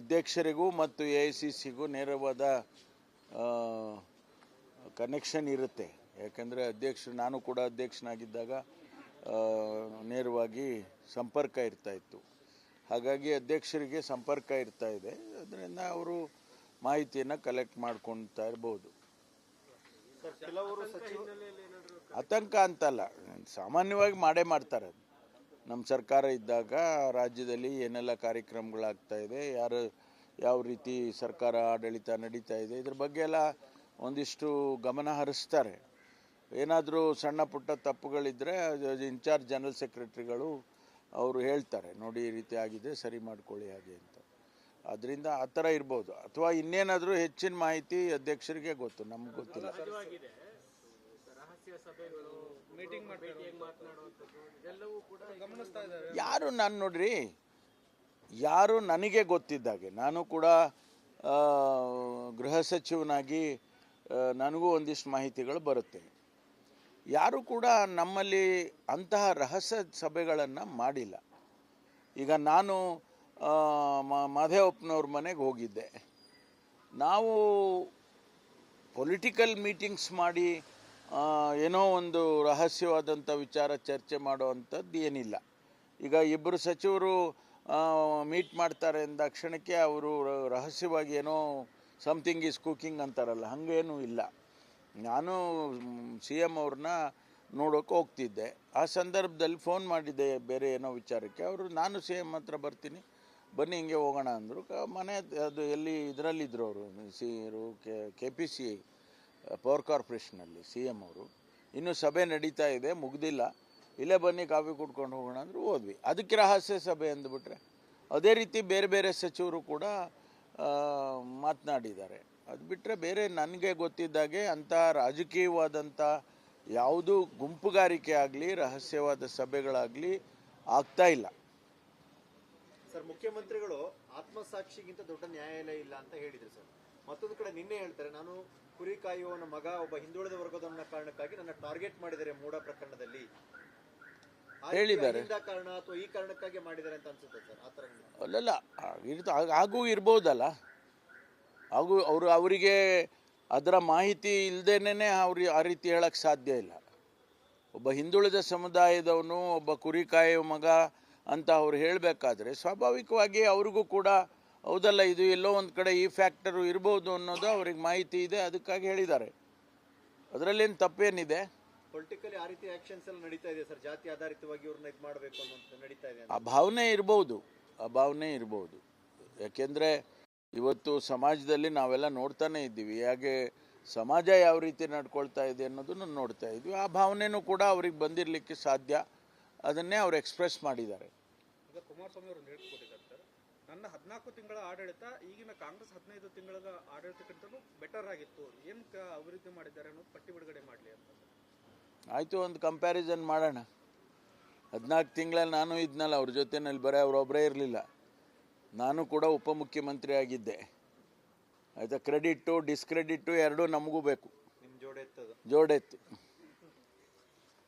ಅಧ್ಯಕ್ಷರಿಗೂ ಮತ್ತು AICCಗೂ ನೇರವಾದ ಕನೆಕ್ಷನ್ ಇರುತ್ತೆ. ಯಾಕಂದರೆ ನಾನು ಕೂಡ ಅಧ್ಯಕ್ಷನಾಗಿದ್ದಾಗ ನೇರವಾಗಿ ಸಂಪರ್ಕ ಇರ್ತಾಯಿತ್ತು. ಹಾಗಾಗಿ ಅಧ್ಯಕ್ಷರಿಗೆ ಸಂಪರ್ಕ ಇರ್ತಾ ಇದೆ. ಅದರಿಂದ ಅವರು ಮಾಹಿತಿಯನ್ನು ಕಲೆಕ್ಟ್ ಮಾಡ್ಕೊಳ್ತಾ ಇರ್ಬೋದು. ಆತಂಕ ಅಂತಲ್ಲ, ಸಾಮಾನ್ಯವಾಗಿ ಮಾಡೇ ಮಾಡ್ತಾರೆ. ನಮ್ಮ ಸರ್ಕಾರ ಇದ್ದಾಗ ರಾಜ್ಯದಲ್ಲಿ ಏನೆಲ್ಲ ಕಾರ್ಯಕ್ರಮಗಳಾಗ್ತಾ ಇದೆ, ಯಾವ ರೀತಿ ಸರ್ಕಾರ ಆಡಳಿತ ನಡೀತಾ ಇದೆ, ಇದ್ರ ಬಗ್ಗೆ ಎಲ್ಲ ಒಂದಿಷ್ಟು ಗಮನ ಹರಿಸ್ತಾರೆ. ಏನಾದರೂ ಸಣ್ಣ ಪುಟ್ಟ ತಪ್ಪುಗಳಿದ್ದರೆ ಇನ್ಚಾರ್ಜ್ ಜನರಲ್ ಸೆಕ್ರೆಟರಿಗಳು ಅವರು ಹೇಳ್ತಾರೆ, ನೋಡಿ ಈ ರೀತಿ ಆಗಿದೆ, ಸರಿ ಮಾಡ್ಕೊಳ್ಳಿ ಹಾಗೆ ಅಂತ. ಅದರಿಂದ ಆ ಥರ ಇರ್ಬೋದು. ಅಥವಾ ಇನ್ನೇನಾದರೂ ಹೆಚ್ಚಿನ ಮಾಹಿತಿ ಅಧ್ಯಕ್ಷರಿಗೆ ಗೊತ್ತು, ನಮ್ಗೆ ಗೊತ್ತಿಲ್ಲ. ಯಾರು ನನಗೆ ಗೊತ್ತಿದ್ದಾಗೆ, ನಾನು ಕೂಡ ಗೃಹ ಸಚಿವನಾಗಿ ನನಗೂ ಒಂದಿಷ್ಟು ಮಾಹಿತಿಗಳು ಬರುತ್ತೆ. ಯಾರು ಕೂಡ ನಮ್ಮಲ್ಲಿ ಅಂತಹ ರಹಸ್ಯ ಸಭೆಗಳನ್ನು ಮಾಡಿಲ್ಲ. ಈಗ ನಾನು ಮಾದೇವಪ್ಪನವ್ರ ಮನೆಗೆ ಹೋಗಿದ್ದೆ. ನಾವು ಪೊಲಿಟಿಕಲ್ ಮೀಟಿಂಗ್ಸ್ ಮಾಡಿ ಏನೋ ಒಂದು ರಹಸ್ಯವಾದಂಥ ವಿಚಾರ ಚರ್ಚೆ ಮಾಡುವಂಥದ್ದು ಏನಿಲ್ಲ. ಈಗ ಇಬ್ಬರು ಸಚಿವರು ಮೀಟ್ ಮಾಡ್ತಾರೆ ಅಂದ ಕ್ಷಣಕ್ಕೆ ಅವರು ರಹಸ್ಯವಾಗಿ ಏನೋ ಸಮಥಿಂಗ್ ಈಸ್ ಕುಕಿಂಗ್ ಅಂತಾರಲ್ಲ, ಹಾಗೇನೂ ಇಲ್ಲ. ನಾನು CM ಅವ್ರನ್ನ ನೋಡೋಕೆ ಹೋಗ್ತಿದ್ದೆ. ಆ ಸಂದರ್ಭದಲ್ಲಿ ಫೋನ್ ಮಾಡಿದ್ದೆ ಬೇರೆ ಏನೋ ವಿಚಾರಕ್ಕೆ. ಅವರು ನಾನು CM ಹತ್ರ ಬರ್ತೀನಿ, ಬನ್ನಿ ಹಿಂಗೆ ಹೋಗೋಣ ಅಂದರು. ಮನೆ ಅದು ಎಲ್ಲಿ ಇದರಲ್ಲಿದ್ದರು ಅವರು, KPC ಪವರ್ ಕಾರ್ಪೊರೇಷನಲ್ಲಿ CM ಅವರು. ಇನ್ನೂ ಸಭೆ ನಡೀತಾ ಇದೆ, ಮುಗ್ದಿಲ್ಲ, ಇಲ್ಲೇ ಬನ್ನಿ ಕಾಫಿ ಕುಡ್ಕೊಂಡು ಹೋಗೋಣ ಅಂದರು. ಹೋದ್ವಿ. ಅದಕ್ಕೆ ರಹಸ್ಯ ಸಭೆ ಅಂದ್ಬಿಟ್ರೆ. ಅದೇ ರೀತಿ ಬೇರೆ ಬೇರೆ ಸಚಿವರು ಕೂಡ ಮಾತನಾಡಿದ್ದಾರೆ. ಅದು ಬಿಟ್ಟರೆ ಬೇರೆ ನನಗೆ ಗೊತ್ತಿದ್ದಾಗೆ ಅಂಥ ರಾಜಕೀಯವಾದಂಥ ಯಾವುದೂ ಗುಂಪುಗಾರಿಕೆ ಆಗಲಿ ರಹಸ್ಯವಾದ ಸಭೆಗಳಾಗಲಿ ಆಗ್ತಾ ಇಲ್ಲ. ಸರ್, ಮುಖ್ಯಮಂತ್ರಿಗಳು ಆತ್ಮಸಾಕ್ಷಿಗಿಂತ ದೊಡ್ಡ ನ್ಯಾಯಾಲಯ ಇಲ್ಲ ಅಂತ ಹೇಳಿದ್ರು ಸರ್. ಮತ್ತೊಂದು ಕಡೆ ನಿನ್ನೆ ಹೇಳ್ತಾರೆ, ನಾನು ಕುರಿ ಕಾಯುವವನ ಮಗ ಒಬ್ಬ ಹಿಂದುಳಿದ ವರ್ಗದವನ ಕಾರಣಕ್ಕಾಗಿ ನನ್ನ ಟಾರ್ಗೆಟ್ ಮಾಡಿದ್ದಾರೆ ಮೂಡ ಪ್ರಕರಣದಲ್ಲಿ ಹೇಳಿದ್ದಾರೆ. ಕಾರಣ ಅಥವಾ ಈ ಕಾರಣಕ್ಕಾಗಿ ಮಾಡಿದ್ದಾರೆ ಅಂತ ಅನ್ಸುತ್ತೆ ಸರ್. ಆ ಥರ ಅಲ್ಲಲ್ಲ, ಹಾಗೂ ಇರ್ಬೋದಲ್ಲ. ಹಾಗೂ ಅವರಿಗೆ ಅದರ ಮಾಹಿತಿ ಇಲ್ಲದೇನೆ ಆ ರೀತಿ ಹೇಳಕ್ಕೆ ಸಾಧ್ಯ ಇಲ್ಲ. ಒಬ್ಬ ಹಿಂದುಳಿದ ಸಮುದಾಯದವನು ಒಬ್ಬ ಕುರಿ ಕಾಯುವ ಮಗ ಅಂತ ಅವ್ರು ಹೇಳಬೇಕಾದ್ರೆ ಸ್ವಾಭಾವಿಕವಾಗಿ ಅವ್ರಿಗೂ ಕೂಡ ಹೌದಲ್ಲ, ಇದು ಎಲ್ಲೋ ಒಂದು ಕಡೆ ಈ ಫ್ಯಾಕ್ಟರು ಇರ್ಬೋದು ಅನ್ನೋದು ಅವ್ರಿಗೆ ಮಾಹಿತಿ ಇದೆ, ಅದಕ್ಕಾಗಿ ಹೇಳಿದ್ದಾರೆ. ಅದರಲ್ಲೇನು ತಪ್ಪೇನಿದೆ? ಪೊಲಿಟಿಕಲಿ ಆ ರೀತಿ ಆಕ್ಷನ್ಸ್ ಎಲ್ಲ ನಡೀತಾ ಇದೆ ಸರ್. ಜಾತಿ ಆಧಾರಿತವಾಗಿ ಇವ್ರನ್ನ ಇದು ಮಾಡಬೇಕು ಅನ್ನೋದು ನಡೀತಾ ಇದೆ. ಆ ಭಾವನೆ ಇರ್ಬೋದು. ಯಾಕೆಂದರೆ ಇವತ್ತು ಸಮಾಜದಲ್ಲಿ ನಾವೆಲ್ಲ ನೋಡ್ತಾನೆ ಇದ್ದೀವಿ, ಹಾಗೆ ಸಮಾಜ ಯಾವ ರೀತಿ ನಡ್ಕೊಳ್ತಾ ಇದೆ ಅನ್ನೋದನ್ನು ನೋಡ್ತಾ ಇದ್ವಿ. ಆ ಭಾವನೆನೂ ಕೂಡ ಅವ್ರಿಗೆ ಬಂದಿರಲಿಕ್ಕೆ ಸಾಧ್ಯ. ಅದನ್ನೇ ಅವ್ರು ಎಕ್ಸ್ಪ್ರೆಸ್ ಮಾಡಿದ್ದಾರೆ. ಈಗ ಕುಮಾರಸ್ವಾಮಿ ಅವರು ಹೇಳ್ಕೊಟ್ಟಿದ್ದಾರೆ ಸರ್, ನನ್ನ 14 ತಿಂಗಳ ಆಡಳಿತ ಈಗಿನ ಕಾಂಗ್ರೆಸ್ 15 ತಿಂಗಳ ಆಡಳಿತಕ್ಕಿಂತಲೂ ಬೆಟರ್ ಆಗಿತ್ತು, ಏನು ಅಭಿವೃದ್ಧಿ ಮಾಡಿದ್ದಾರೆ ಅನ್ನೋದು ಪಟ್ಟಿ ಬಿಡುಗಡೆ ಮಾಡಲಿ ಅಂತ. ಆಯಿತು, ಒಂದು ಕಂಪ್ಯಾರಿಸನ್ ಮಾಡೋಣ. 14 ತಿಂಗಳಲ್ಲಿ ನಾನು ಇದ್ನಲ್ಲ ಅವ್ರ ಜೊತೆನಲ್ಲಿ, ಬರೀ ಅವರೊಬ್ಬರೇ ಇರಲಿಲ್ಲ. ನಾನು ಕೂಡ ಉಪಮುಖ್ಯಮಂತ್ರಿ ಆಗಿದ್ದೆ. ಆಯಿತಾ, ಕ್ರೆಡಿಟ್ಟು ಡಿಸ್ಕ್ರೆಡಿಟ್ಟು ಎರಡೂ ನಮಗೂ ಬೇಕು. ನಿಮ್ಮ ಜೋಡೆತ್ತು.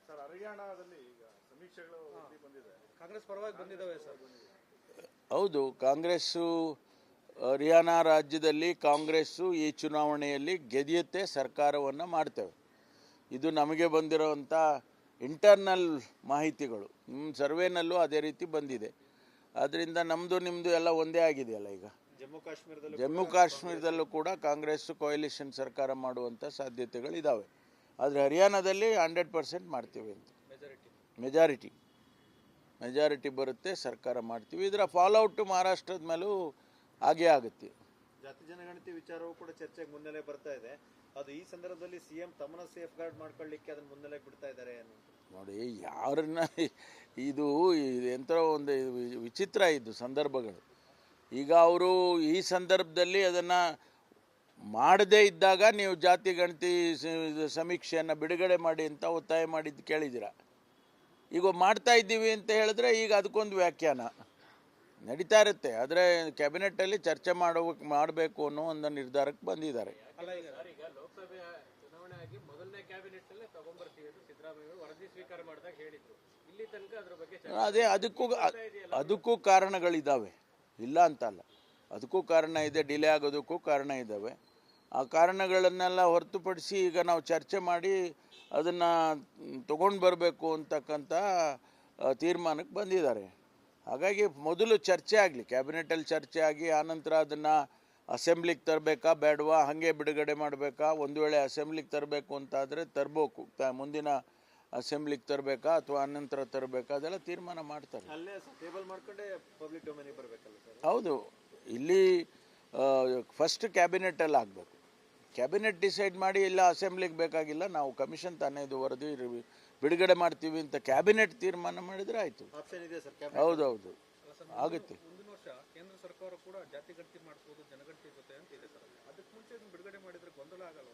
ಸರ್, ಹರಿಯಾಣದಲ್ಲಿ ಈಗ ಸಮೀಕ್ಷೆಗಳು ಬಂದಿದೆ, ಕಾಂಗ್ರೆಸ್ ಪರವಾಗಿ ಬಂದಿದ್ದಾವೆ ಸರ್. ಹೌದು, ಕಾಂಗ್ರೆಸ್ಸು ಹರಿಯಾಣ ರಾಜ್ಯದಲ್ಲಿ ಕಾಂಗ್ರೆಸ್ಸು ಈ ಚುನಾವಣೆಯಲ್ಲಿ ಗೆದಿಯುತ್ತೆ, ಸರ್ಕಾರವನ್ನು ಮಾಡ್ತೇವೆ. ಇದು ನಮಗೆ ಬಂದಿರೋವಂಥ ಇಂಟರ್ನಲ್ ಮಾಹಿತಿಗಳು. ನಿಮ್ಮ ಸರ್ವೇನಲ್ಲೂ ಅದೇ ರೀತಿ ಬಂದಿದೆ. ಆದ್ದರಿಂದ ನಮ್ಮದು ನಿಮ್ಮದು ಎಲ್ಲ ಒಂದೇ ಆಗಿದೆಯಲ್ಲ. ಈಗ ಜಮ್ಮು ಕಾಶ್ಮೀರದಲ್ಲೂ ಕೂಡ ಕಾಂಗ್ರೆಸ್ಸು ಕೊಯಲಿಷನ್ ಸರ್ಕಾರ ಮಾಡುವಂಥ ಸಾಧ್ಯತೆಗಳಿದ್ದಾವೆ. ಆದರೆ ಹರಿಯಾಣದಲ್ಲಿ 100% ಮಾಡ್ತೀವಿ ಅಂತ, ಮೆಜಾರಿಟಿ ಬರುತ್ತೆ, ಸರ್ಕಾರ ಮಾಡ್ತೀವಿ. ಇದರ ಫಾಲೋಔಟ್ ಮಹಾರಾಷ್ಟ್ರದ ಮೇಲೂ ಹಾಗೇ ಆಗುತ್ತೆ. ಜಾತಿ ಜನಗಣತಿ ವಿಚಾರವೂ ಕೂಡ ಚರ್ಚೆಗೆ ಮುನ್ನೆಲೆ ಬರ್ತಾ ಇದೆ. ಅದು ಈ ಸಂದರ್ಭದಲ್ಲಿ CM ತಮ್ಮನ್ನ ಸೇಫ್ ಗಾರ್ಡ್ ಮಾಡ್ಕೊಳ್ಳಿಕ್ಕೆ ಅದನ್ನ ಮುನ್ನೆಲೆ ಬಿಡ್ತಾ ಇದ್ದಾರೆ ನೋಡಿ. ಯಾರನ್ನ ಇದು ಎಂಥ ಒಂದು ವಿಚಿತ್ರ ಇದು ಸಂದರ್ಭಗಳು. ಈಗ ಅವರು ಈ ಸಂದರ್ಭದಲ್ಲಿ ಅದನ್ನು ಮಾಡದೇ ಇದ್ದಾಗ ನೀವು ಜಾತಿ ಗಣತಿ ಸಮೀಕ್ಷೆಯನ್ನು ಬಿಡುಗಡೆ ಮಾಡಿ ಅಂತ ಒತ್ತಾಯ ಮಾಡಿದ್ದು ಕೇಳಿದ್ದೀರ. ಈಗ ಮಾಡ್ತಾ ಇದ್ದೀವಿ ಅಂತ ಹೇಳಿದ್ರೆ ಈಗ ಅದಕ್ಕೊಂದು ವ್ಯಾಖ್ಯಾನ ನಡೀತಾ ಇರುತ್ತೆ. ಆದರೆ ಕ್ಯಾಬಿನೆಟ್ಟಲ್ಲಿ ಚರ್ಚೆ ಮಾಡಬೇಕು ಅನ್ನೋ ಒಂದು ನಿರ್ಧಾರಕ್ಕೆ ಬಂದಿದ್ದಾರೆ. ಅದೇ ಅದಕ್ಕೂ ಕಾರಣಗಳಿದ್ದಾವೆ, ಇಲ್ಲ ಅಂತಲ್ಲ. ಅದಕ್ಕೂ ಕಾರಣ ಇದೆ, ಡಿಲೇ ಆಗೋದಕ್ಕೂ ಕಾರಣ ಇದ್ದಾವೆ. ಆ ಕಾರಣಗಳನ್ನೆಲ್ಲ ಹೊರತುಪಡಿಸಿ ಈಗ ನಾವು ಚರ್ಚೆ ಮಾಡಿ ಅದನ್ನು ತೊಗೊಂಡು ಬರಬೇಕು ಅಂತಕ್ಕಂಥ ತೀರ್ಮಾನಕ್ಕೆ ಬಂದಿದ್ದಾರೆ. ಹಾಗಾಗಿ ಮೊದಲು ಚರ್ಚೆ ಆಗಲಿ, ಕ್ಯಾಬಿನೆಟಲ್ಲಿ ಚರ್ಚೆ ಆಗಿ ಆನಂತರ ಅದನ್ನು ಅಸೆಂಬ್ಲಿಗೆ ತರಬೇಕಾ ಬೇಡವಾ, ಹಾಗೆ ಬಿಡುಗಡೆ ಮಾಡಬೇಕಾ, ಒಂದು ವೇಳೆ ಅಸೆಂಬ್ಲಿಗೆ ತರಬೇಕು ಅಂತಾದರೆ ತರಬೇಕು, ಮುಂದಿನ ಅಸೆಂಬ್ಲಿಗೆ ತರಬೇಕಾ ಅಥವಾ ಅನಂತರ ತರಬೇಕಾ, ಅದೆಲ್ಲ ತೀರ್ಮಾನ ಮಾಡ್ತಾರೆ. ಅಲ್ಲೇ ಟೇಬಲ್ ಮಾಡ್ಕೊಂಡೆ ಪಬ್ಲಿಕ್ ಡೊಮೇನಿಗೆ ಬರಬೇಕಲ್ಲ ಸರ್? ಹೌದು, ಇಲ್ಲಿ ಫಸ್ಟ್ ಕ್ಯಾಬಿನೆಟಲ್ಲಿ ಆಗಬೇಕು. ಕ್ಯಾಬಿನೆಟ್ ಡಿಸೈಡ್ ಮಾಡಿ ಇಲ್ಲ ಅಸೆಂಬ್ಲಿಗೆ ಬೇಕಾಗಿಲ್ಲ, ನಾವು ಕಮಿಷನ್ ತಾನೇ ಇದು ವರದಿ ಬಿಡುಗಡೆ ಮಾಡ್ತೀವಿ ಅಂತ ಕ್ಯಾಬಿನೆಟ್ ತೀರ್ಮಾನ ಮಾಡಿದರೆ ಆಯಿತು. ಆಪ್ಷನ್ ಇದೆ ಸರ್? ಹೌದೌದು, ಆಗುತ್ತೆ. ಮುಂದಿನ ವರ್ಷ ಕೇಂದ್ರ ಸರ್ಕಾರ ಕೂಡ ಜಾತಿ ಗಣತಿ ಮಾಡಿಸಬಹುದು ಜನಗಣತಿ ಜೊತೆ ಅಂತ ಇದೆ ಸರ್. ಅದಕ್ಕೆ ಮುಂಚೆ ಬಿಡುಗಡೆ ಮಾಡಿದ್ರೆ ಗೊಂದಲ ಆಗಲ್ಲ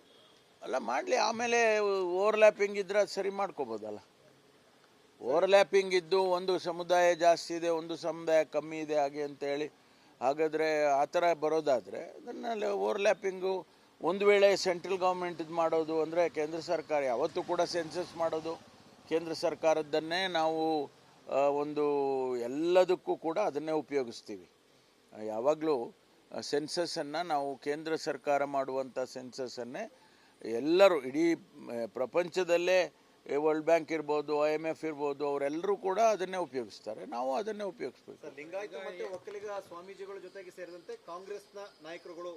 ಅಲ್ಲ, ಮಾಡಲಿ, ಆಮೇಲೆ ಓವರ್ಲ್ಯಾಪಿಂಗ್ ಇದ್ರೆ ಅದು ಸರಿ ಮಾಡ್ಕೋಬೋದಲ್ಲ. ಓವರ್ಲ್ಯಾಪಿಂಗ್ ಇದ್ದು ಒಂದು ಸಮುದಾಯ ಜಾಸ್ತಿ ಇದೆ, ಒಂದು ಸಮುದಾಯ ಕಮ್ಮಿ ಇದೆ ಹಾಗೆ ಅಂತೇಳಿ ಹಾಗಾದರೆ ಆ ಥರ ಬರೋದಾದರೆ ಅದನ್ನಲ್ಲಿ ಓವರ್ಲ್ಯಾಪಿಂಗು ಒಂದು ವೇಳೆ ಸೆಂಟ್ರಲ್ ಗೌರ್ಮೆಂಟ್ ಇದು ಮಾಡೋದು ಅಂದರೆ ಕೇಂದ್ರ ಸರ್ಕಾರ ಯಾವತ್ತೂ ಕೂಡ ಸೆನ್ಸಸ್ ಮಾಡೋದು ಕೇಂದ್ರ ಸರ್ಕಾರದ್ದನ್ನೇ ನಾವು ಒಂದು ಎಲ್ಲದಕ್ಕೂ ಕೂಡ ಅದನ್ನೇ ಉಪಯೋಗಿಸ್ತೀವಿ. ಯಾವಾಗಲೂ ಸೆನ್ಸಸ್ಸನ್ನು ನಾವು ಕೇಂದ್ರ ಸರ್ಕಾರ ಮಾಡುವಂಥ ಸೆನ್ಸಸ್ಸನ್ನೇ ಎಲ್ಲರೂ ಇಡೀ ಪ್ರಪಂಚದಲ್ಲೇ ವರ್ಲ್ಡ್ ಬ್ಯಾಂಕ್ ಇರ್ಬೋದು, IMF ಇರ್ಬೋದು, ಅವರೆಲ್ಲರೂ ಕೂಡ ಅದನ್ನೇ ಉಪಯೋಗಿಸ್ತಾರೆ, ನಾವು ಅದನ್ನೇ ಉಪಯೋಗಿಸ್ಬೇಕು. ಲಿಂಗಾಯತ ಮತ್ತು ಒಕ್ಕಲಿಗ ಸ್ವಾಮೀಜಿಗಳ ಜೊತೆಗೆ ಸೇರಿದಂತೆ ಕಾಂಗ್ರೆಸ್ನ ನಾಯಕರುಗಳು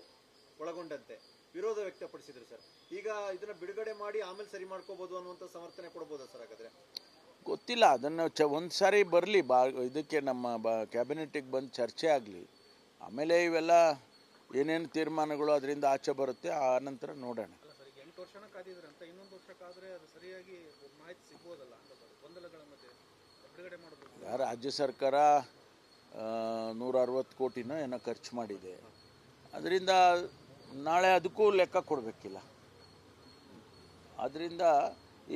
ಒಳಗೊಂಡಂತೆ ವಿರೋಧ ವ್ಯಕ್ತಪಡಿಸಿದ್ರು ಸರ್. ಈಗ ಇದನ್ನ ಬಿಡುಗಡೆ ಮಾಡಿ ಆಮೇಲೆ ಸರಿ ಮಾಡ್ಕೋಬಹುದು ಅನ್ನುವಂಥ ಸಮರ್ಥನೆ ಕೊಡ್ಬೋದಾ ಸರ್? ಹಾಗಾದ್ರೆ ಗೊತ್ತಿಲ್ಲ, ಅದನ್ನು ಒಂದು ಸಾರಿ ಬರಲಿ, ಇದಕ್ಕೆ ನಮ್ಮ ಕ್ಯಾಬಿನೆಟಿಗೆ ಬಂದು ಚರ್ಚೆ ಆಗಲಿ, ಆಮೇಲೆ ಇವೆಲ್ಲ ಏನೇನು ತೀರ್ಮಾನಗಳು ಅದರಿಂದ ಆಚೆ ಬರುತ್ತೆ, ಆ ನಂತರ ನೋಡೋಣ. 8 ವರ್ಷನ ಕಾದಿದ್ರಂತ, ಇನ್ನೊಂದು ವರ್ಷ ಕಾದ್ರೆ ಅದು ಸರಿಯಾಗಿ ಮಾಹಿತಿ ಸಿಗ್ಬೋದಲ್ಲ, ಗೊಂದಲಗಳ ಮಧ್ಯೆ ಬಿಡುಗಡೆ ಮಾಡೋದು. ರಾಜ್ಯ ಸರ್ಕಾರ 160 ಕೋಟಿನ ಏನೋ ಖರ್ಚು ಮಾಡಿದೆ, ಅದರಿಂದ ನಾಳೆ ಅದಕ್ಕೂ ಲೆಕ್ಕ ಕೊಡಬೇಕಿಲ್ಲ. ಅದರಿಂದ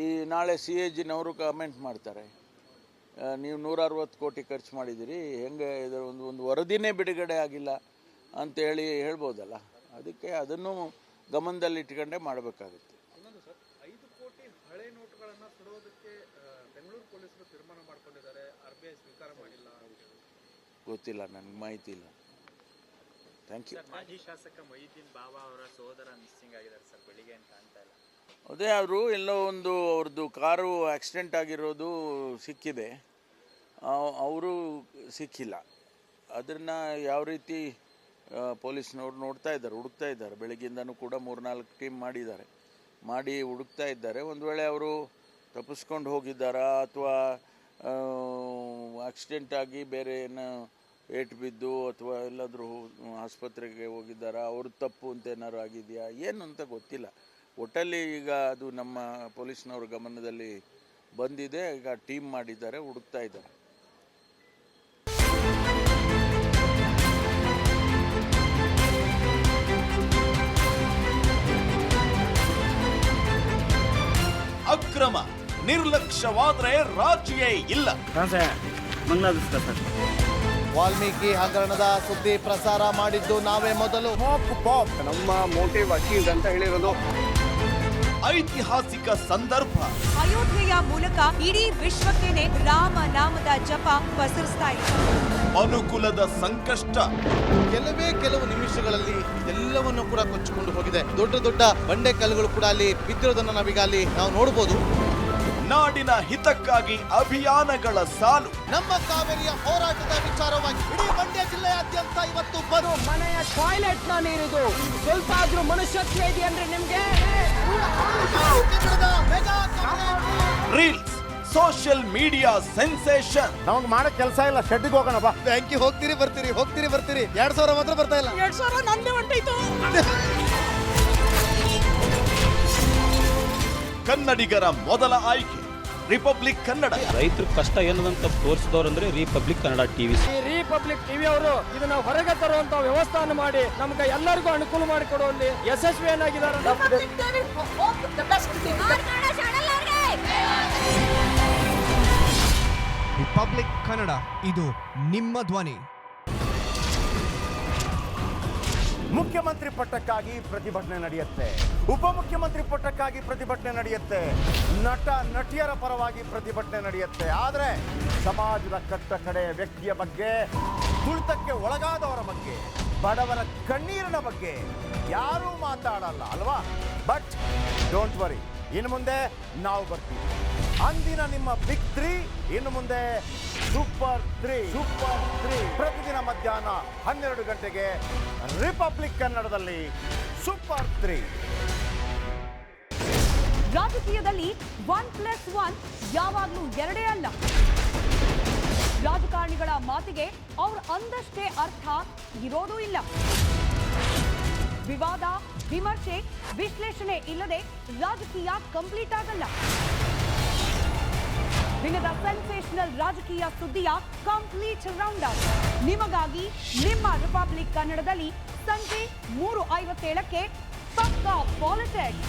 ಈ ನಾಳೆ CAGನವರು ಕಮೆಂಟ್ ಮಾಡ್ತಾರೆ, ನೀವು 160 ಕೋಟಿ ಖರ್ಚು ಮಾಡಿದ್ದೀರಿ, ಹೆಂಗೆ ಇದರ ಒಂದು ವರದಿನೇ ಬಿಡುಗಡೆ ಆಗಿಲ್ಲ ಅಂತೇಳಿ ಹೇಳ್ಬೋದಲ್ಲ. ಅದಕ್ಕೆ ಅದನ್ನು ಗಮನದಲ್ಲಿ ಇಟ್ಕೊಂಡೇ ಮಾಡಬೇಕಾಗುತ್ತೆ. ಇನ್ನೊಂದು ಸರ್, 5 ಕೋಟಿ ಹಳೆ ನೋಟುಗಳನ್ನು ಸುಡೋದಕ್ಕೆ ಬೆಂಗಳೂರು ಪೊಲೀಸರು ತೀರ್ಮಾನ ಮಾಡ್ಕೊಂಡಿದ್ದಾರೆ, RBI ಸ್ವೀಕಾರ ಮಾಡಿಲ್ಲ. ಗೊತ್ತಿಲ್ಲ, ನನಗೆ ಮಾಹಿತಿ ಇಲ್ಲ. Thank you. ಮಾಜಿ ಶಾಸಕ ಮೊಹಿದ್ದೀನ್ ಬಾಬಾ ಅವರ ಸಹೋದರ ಮಿಸ್ಸಿಂಗ್ ಆಗಿದ್ದಾರೆ ಸರ್, ಬೆಳಿಗ್ಗೆ ಅಂತ ಕಾಣ್ತಾ ಇಲ್ಲ. ಅದೇ ಅವರು ಎಲ್ಲೋ ಒಂದು ಅವ್ರದ್ದು ಕಾರು ಆಕ್ಸಿಡೆಂಟ್ ಆಗಿರೋದು ಸಿಕ್ಕಿದೆ, ಅವರು ಸಿಕ್ಕಿಲ್ಲ. ಅದನ್ನು ಯಾವ ರೀತಿ ಪೊಲೀಸ್ನವ್ರು ನೋಡ್ತಾ ಇದ್ದಾರೆ, ಹುಡುಕ್ತಾ ಇದ್ದಾರೆ. ಬೆಳಗ್ಗಿಂದನೂ ಕೂಡ 3-4 ಟೀಮ್ ಮಾಡಿ ಹುಡುಕ್ತಾ ಇದ್ದಾರೆ. ಒಂದು ವೇಳೆ ಅವರು ತಪ್ಪಿಸ್ಕೊಂಡು ಹೋಗಿದ್ದಾರಾ ಅಥವಾ ಆಕ್ಸಿಡೆಂಟ್ ಆಗಿ ಬೇರೆ ಏನು ಏಟು ಬಿದ್ದು ಅಥವಾ ಎಲ್ಲಾದರೂ ಆಸ್ಪತ್ರೆಗೆ ಹೋಗಿದ್ದಾರಾ, ಅವ್ರ ತಪ್ಪು ಅಂತ ಏನಾದ್ರು ಆಗಿದೆಯಾ ಏನು ಅಂತ ಗೊತ್ತಿಲ್ಲ. ಒಟ್ಟಲ್ಲಿ ಈಗ ಅದು ನಮ್ಮ ಪೊಲೀಸ್ನವ್ರ ಗಮನದಲ್ಲಿ ಬಂದಿದೆ, ಈಗ ಟೀಮ್ ಮಾಡಿದ್ದಾರೆ, ಹುಡುಕ್ತಾ ಇದ್ದಾರೆ. ಅಕ್ರಮ ನಿರ್ಲಕ್ಷ್ಯವಾದ್ರೆ ರಾಜಿಯೇ ಇಲ್ಲ. ವಾಲ್ಮೀಕಿ ಹಗರಣದ ಸುದ್ದಿ ಪ್ರಸಾರ ಮಾಡಿದ್ದು ನಾವೇ ಮೊದಲು. ನಮ್ಮ ಮೋಟಿವ್ ಅಚೀವ್ಡ್ ಅಂತ ಹೇಳಿರೋದು. ಐತಿಹಾಸಿಕ ಸಂದರ್ಭ, ಅಯೋಧ್ಯೆಯ ಮೂಲಕ ಇಡೀ ವಿಶ್ವಕ್ಕೇನೆ ರಾಮ ನಾಮದ ಜಪ ಪಸರಿಸ್ತಾ ಇದೆ. ಅನುಕೂಲದ ಸಂಕಷ್ಟ, ಕೆಲವು ನಿಮಿಷಗಳಲ್ಲಿ ಎಲ್ಲವನ್ನು ಕೂಡ ಕೊಚ್ಚಿಕೊಂಡು ಹೋಗಿದೆ. ದೊಡ್ಡ ದೊಡ್ಡ ಬಂಡೆ ಕಲ್ಲುಗಳು ಕೂಡ ಅಲ್ಲಿ ಬಿದ್ದಿರೋದನ್ನ ನಾವೀಗ ಅಲ್ಲಿ ನಾವು ನೋಡಬಹುದು. ನಾಡಿನ ಹಿತಕ್ಕಾಗಿ ಅಭಿಯಾನಗಳ ಸಾಲು. ನಮ್ಮ ಕಾವೇರಿಯ ಹೋರಾಟದ ವಿಚಾರವಾಗಿ ಇಡೀ ಮಂಡ್ಯ ಜಿಲ್ಲೆಯಾದ್ಯಂತ ಇವತ್ತು ಬರೋ ಮನೆಯ ಟಾಯ್ಲೆಟ್ ನ ನೀರಿದು ಸ್ವಲ್ಪ ಆದ್ರೂ ಮನುಷ್ಯತ್ವ ಇದೆ ಅಂದ್ರೆ ನಿಮ್ಗೆ. Reels, social media sensation. ನಮಗೆ ಮಾಡೋ ಕೆಲಸ ಇಲ್ಲ, ಶೆಡ್ಗೆ ಹೋಗೋಣ ಬಾ. ಬ್ಯಾಂಕಿಗೆ ಹೋಗ್ತೀರಿ ಬರ್ತೀರಿ 2000 ಮಾತ್ರ ಬರ್ತಾ ಇಲ್ಲ. 2000 ನಂದೇ ಹೊಂಟೈತು. ಕನ್ನಡಿಗರ ಮೊದಲ ಆಯ್ಕೆ ರಿಪಬ್ಲಿಕ್ ಕನ್ನಡ. ರೈತರ ಕಷ್ಟ ಏನದಂತ ತೋರಿಸಿದವ್ರಂದ್ರೆ Republic Kannada TV. Republic TV ಅವರು ಇದನ್ನ ಹೊರಗೆ ತರುವಂತ ವ್ಯವಸ್ಥಾನ ಮಾಡಿ ನಮ್ಗೆ ಎಲ್ಲರಿಗೂ ಅನುಕೂಲ ಮಾಡಿಕೊಡುವಲ್ಲಿ ಯಶಸ್ವಿಯನ್ನಾಗಿದ್ದಾರೆ. ರಿಪಬ್ಲಿಕ್ ಕನ್ನಡ, ಇದು ನಿಮ್ಮ ಧ್ವನಿ. ಮುಖ್ಯಮಂತ್ರಿ ಪಟ್ಟಕ್ಕಾಗಿ ಪ್ರತಿಭಟನೆ ನಡೆಯುತ್ತೆ, ಉಪಮುಖ್ಯಮಂತ್ರಿ ಪಟ್ಟಕ್ಕಾಗಿ ಪ್ರತಿಭಟನೆ ನಡೆಯುತ್ತೆ, ನಟ ನಟಿಯರ ಪರವಾಗಿ ಪ್ರತಿಭಟನೆ ನಡೆಯುತ್ತೆ. ಆದರೆ ಸಮಾಜದ ಕಟ್ಟ ಕಡೆ ವ್ಯಕ್ತಿಯ ಬಗ್ಗೆ, ತುಳಿತಕ್ಕೆ ಒಳಗಾದವರ ಬಗ್ಗೆ, ಬಡವರ ಕಣ್ಣೀರಿನ ಬಗ್ಗೆ ಯಾರೂ ಮಾತಾಡಲ್ಲ ಅಲ್ವಾ? ಬಟ್ ಡೋಂಟ್ ವರಿ, ಇನ್ನು ಮುಂದೆ ನಾವು ಬರ್ತೀವಿ. ಅಂದಿನ ನಿಮ್ಮ ಬಿಗ್ 3 ಇನ್ನು ಮುಂದೆ ಸೂಪರ್ 3 ಪ್ರತಿದಿನ ಮಧ್ಯಾಹ್ನ 12 ಗಂಟೆಗೆ ರಿಪಬ್ಲಿಕ್ ಕನ್ನಡದಲ್ಲಿ ಸೂಪರ್ 3. ರಾಜಕೀಯದಲ್ಲಿ 1+1 ಯಾವಾಗ್ಲೂ 2 ಅಲ್ಲ. ರಾಜಕಾರಣಿಗಳ ಮಾತಿಗೆ ಅವ್ರು ಅಂದಷ್ಟೇ ಅರ್ಥ ಇರೋದೂ ಇಲ್ಲ. ವಿವಾದ, ವಿಮರ್ಶೆ, ವಿಶ್ಲೇಷಣೆ ಇಲ್ಲದೆ ರಾಜಕೀಯ ಕಂಪ್ಲೀಟ್ ಆಗಲ್ಲ. ದಿನದ ಸೆನ್ಸೇಷನಲ್ ರಾಜಕೀಯ ಸುದ್ದಿಯ ಕಂಪ್ಲೀಟ್ ರೌಂಡ್ ಅಪ್ ನಿಮಗಾಗಿ ನಿಮ್ಮ ರಿಪಬ್ಲಿಕ್ ಕನ್ನಡದಲ್ಲಿ ಸಂಜೆ 3:57ಕ್ಕೆ ಪಕ್ಕಾ ಪಾಲಿಟಿಕ್ಸ್.